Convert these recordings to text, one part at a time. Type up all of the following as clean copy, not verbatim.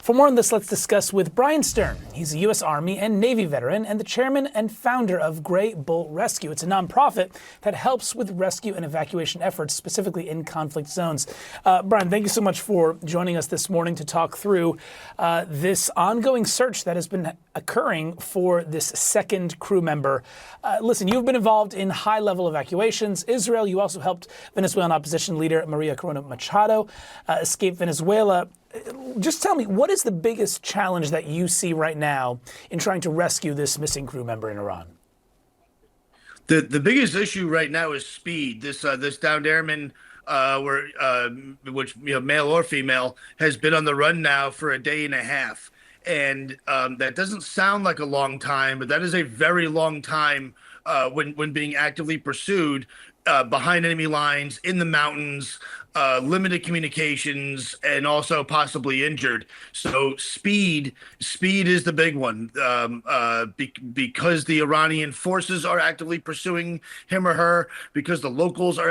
For more on this, let's discuss with Bryan Stern. He's a U.S. Army and Navy veteran and the chairman and founder of Gray Bull Rescue. It's a nonprofit that helps with rescue and evacuation efforts, specifically in conflict zones. Bryan, thank you so much for joining us this morning to talk through this ongoing search that has been occurring for this second crew member. Listen, you've been involved in high-level evacuations. Israel, you also helped Venezuelan opposition leader Maria Corina Machado escape Venezuela. Just tell me, what is the biggest challenge that you see right now in trying to rescue this missing crew member in Iran? The biggest issue right now is speed. This downed airman, which male or female, has been on the run now for a day and a half, and that doesn't sound like a long time, but that is a very long time when being actively pursued behind enemy lines in the mountains. Limited communications, and also possibly injured. So speed is the big one, because the Iranian forces are actively pursuing him or her, because the locals are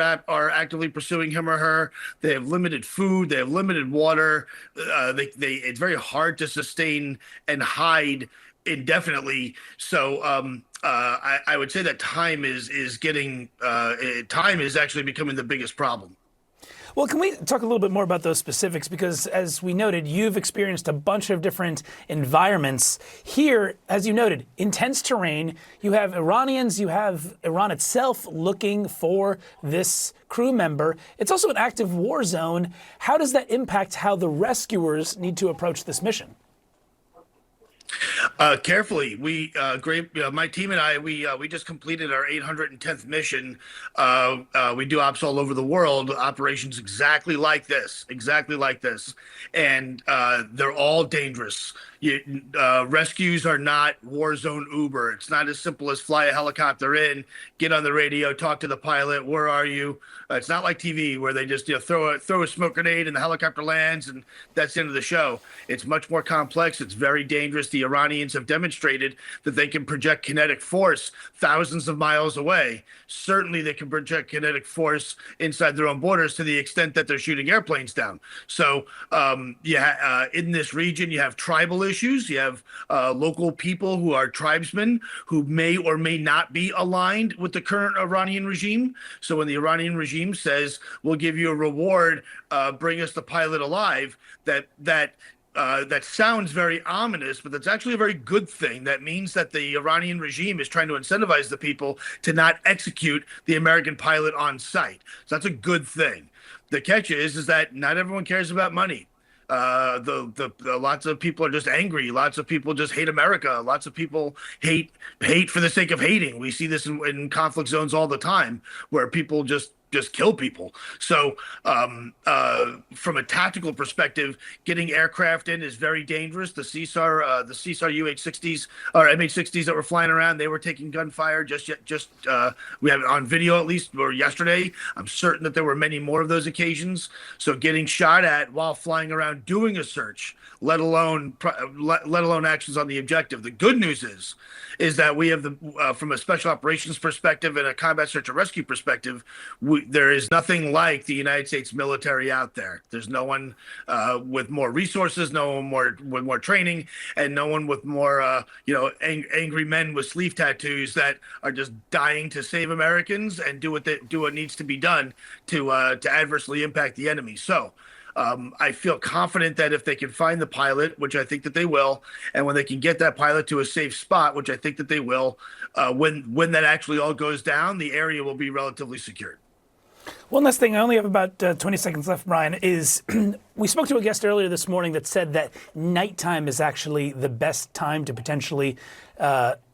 actively pursuing him or her. They have limited food, they have limited water. It's very hard to sustain and hide indefinitely. So I would say that time is actually becoming the biggest problem. Well, can we talk a little bit more about those specifics? Because as we noted, you've experienced a bunch of different environments. Here, as you noted, intense terrain. You have Iranians, you have Iran itself looking for this crew member. It's also an active war zone. How does that impact how the rescuers need to approach this mission? Carefully. My team and I, we just completed our 810th mission. We do ops all over the world, operations exactly like this, and they're all dangerous. Rescues are not war zone Uber. It's not as simple as fly a helicopter in, get on the radio, talk to the pilot. Where are you? It's not like TV where they just throw a smoke grenade and the helicopter lands and that's the end of the show. It's much more complex. It's very dangerous. The Iranians have demonstrated that they can project kinetic force thousands of miles away. Certainly, they can project kinetic force inside their own borders to the extent that they're shooting airplanes down. So, in this region, you have tribal issues. You have local people who are tribesmen who may or may not be aligned with the current Iranian regime. So when the Iranian regime says, we'll give you a reward, bring us the pilot alive, that sounds very ominous, but that's actually a very good thing. That means that the Iranian regime is trying to incentivize the people to not execute the American pilot on site. So that's a good thing. The catch is that not everyone cares about money. Lots of people are just angry. Lots of people just hate America. Lots of people hate for the sake of hating. We see this in conflict zones all the time, where people just kill people. So from a tactical perspective, getting aircraft in is very dangerous. The CSAR UH-60s or MH-60s that were flying around, they were taking gunfire we have it on video, at least, or yesterday. I'm certain that there were many more of those occasions. So getting shot at while flying around doing a search, let alone actions on the objective. The good news is that we have from a special operations perspective and a combat search and rescue perspective, there is nothing like the United States military out there. There's no one with more resources, no one with more training, and no one with more angry men with sleeve tattoos that are just dying to save Americans and do what needs to be done to adversely impact the enemy. So I feel confident that if they can find the pilot, which I think that they will, and when they can get that pilot to a safe spot, which I think that they will, when that actually all goes down, the area will be relatively secured. One last thing, I only have about 20 seconds left, Bryan, is we spoke to a guest earlier this morning that said that nighttime is actually the best time to potentially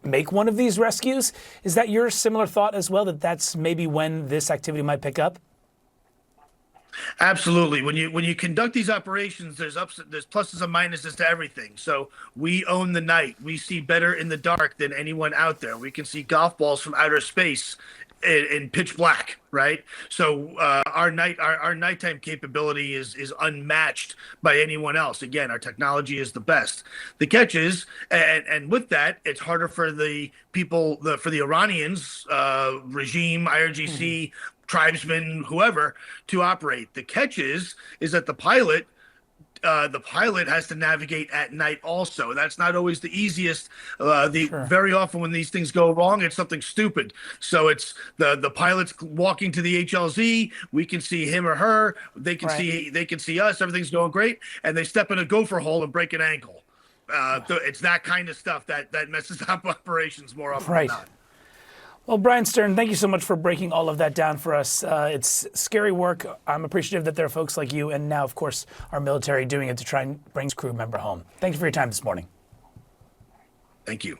make one of these rescues. Is that your similar thought as well, that that's maybe when this activity might pick up? Absolutely. When you conduct these operations, there's pluses and minuses to everything. So we own the night. We see better in the dark than anyone out there. We can see golf balls from outer space in pitch black, right? So our nighttime capability is unmatched by anyone else. Again, our technology is the best. The catch is, and with that, it's harder for the people, for the Iranians regime, IRGC, tribesmen, whoever, to operate. The catch is that the pilot the pilot has to navigate at night also. That's not always the easiest. Sure. Very often when these things go wrong, it's something stupid. So it's the pilot's walking to the HLZ. We can see him or her. They can see us. Everything's going great, and they step in a gopher hole and break an ankle. It's that kind of stuff that messes up operations more often than not. Well, Bryan Stern, thank you so much for breaking all of that down for us. It's scary work. I'm appreciative that there are folks like you and now, of course, our military doing it to try and bring this crew member home. Thank you for your time this morning. Thank you.